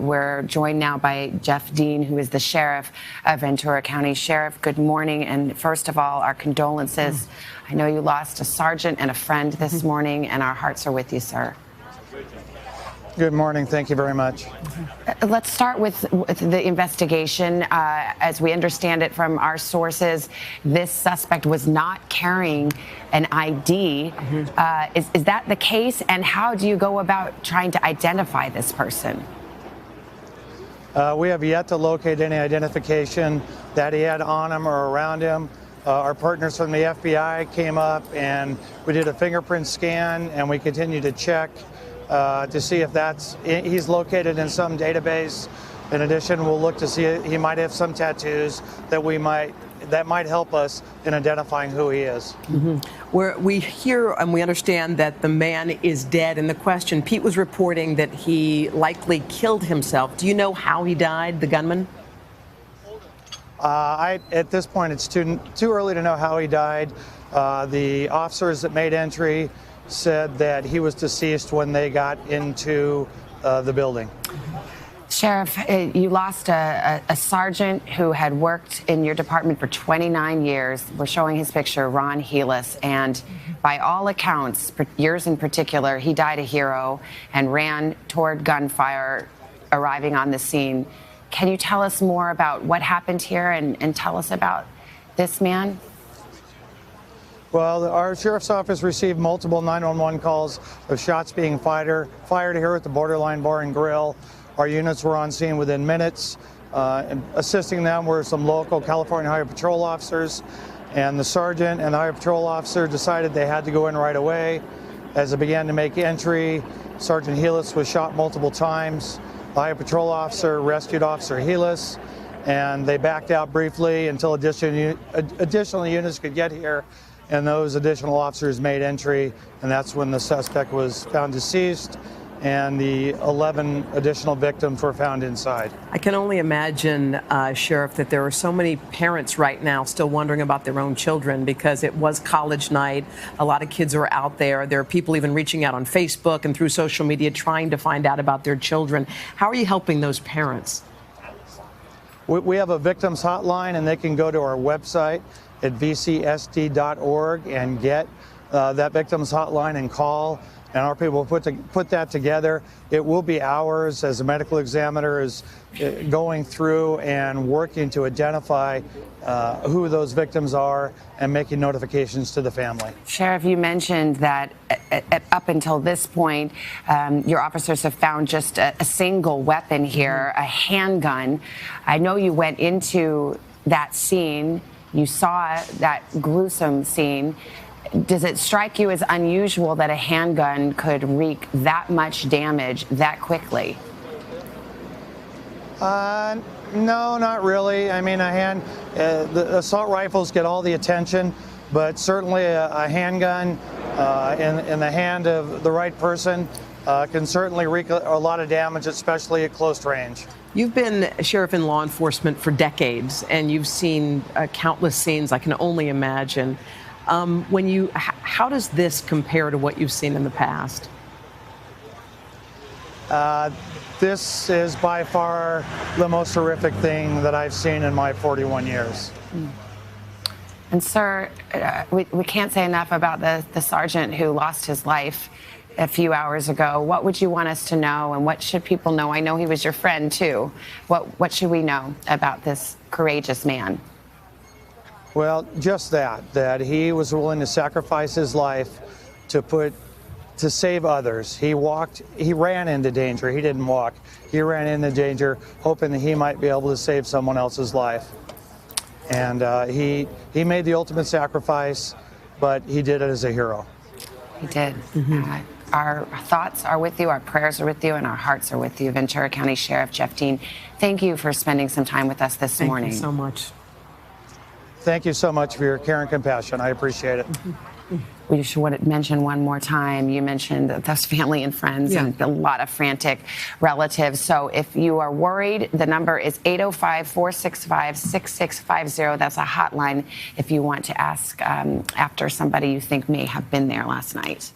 We're joined now by Geoff Dean, who is the sheriff of Ventura County. Sheriff, good morning. And first of all, our condolences. I know you lost a sergeant and a friend this morning, and our hearts are with you, sir. Good morning. Thank you very much. Let's start with the investigation. As we understand it from our sources, this suspect was not carrying an ID. Is that the case? And how do you go about trying to identify this person? We have yet to locate any identification that he had on him or around him. Our partners from the FBI came up and we did a fingerprint scan, and we continue to check to see if he's located in some database. In addition, we'll look to see he might have some tattoos that might help us in identifying who he is. We hear and we understand that the man is dead. And the question, Pete was reporting that he likely killed himself. Do you know how he died, the gunman? At this point, it's too early to know how he died. The officers that made entry said that he was deceased when they got into the building. Sheriff, you lost a sergeant who had worked in your department for 29 years. We're showing his picture, Ron Helus, and by all accounts, yours in particular, he died a hero and ran toward gunfire, arriving on the scene. Can you tell us more about what happened here and tell us about this man? Well, our sheriff's office received multiple 911 calls of shots being fired here at the Borderline Bar and Grill. Our units were on scene within minutes. And assisting them were some local California Highway Patrol officers, and the sergeant and the Highway Patrol officer decided they had to go in right away. As they began to make entry, Sergeant Helus was shot multiple times. The Highway Patrol officer rescued Officer Helus, and they backed out briefly until additional units could get here. And those additional officers made entry, and that's when the suspect was found deceased, and the 11 additional victims were found inside. I can only imagine, Sheriff, that there are so many parents right now still wondering about their own children because it was college night. A lot of kids are out there. There are people even reaching out on Facebook and through social media trying to find out about their children. How are you helping those parents? We have a victims hotline, and they can go to our website at vcsd.org and get that victims hotline and call, and our people will put that together. It will be hours as a medical examiner is going through and working to identify who those victims are and making notifications to the family. Sheriff, you mentioned that up until this point, your officers have found just a single weapon here, a handgun. I know you went into that scene. You saw that gruesome scene. Does it strike you as unusual that a handgun could wreak that much damage that quickly? No, not really. I mean, the assault rifles get all the attention, but certainly a handgun in the hand of the right person can certainly wreak a lot of damage, especially at close range. You've been sheriff in law enforcement for decades, and you've seen countless scenes. I can only imagine. How does this compare to what you've seen in the past? This is by far the most horrific thing that I've seen in my 41 years. And sir, we can't say enough about the sergeant who lost his life a few hours ago. What would you want us to know, and what should people know? I know he was your friend too. What should we know about this courageous man? Well, just that he was willing to sacrifice his life to save others. He ran into danger. He didn't walk. He ran into danger, hoping that he might be able to save someone else's life. And he made the ultimate sacrifice, but he did it as a hero. He did. Our thoughts are with you, our prayers are with you, and our hearts are with you. Ventura County Sheriff Geoff Dean, thank you for spending some time with us this morning. Thank you so much. Thank you so much for your care and compassion. I appreciate it. We should want to mention one more time. You mentioned those family and friends and a lot of frantic relatives. So if you are worried, the number is 805-465-6650. That's a hotline if you want to ask after somebody you think may have been there last night.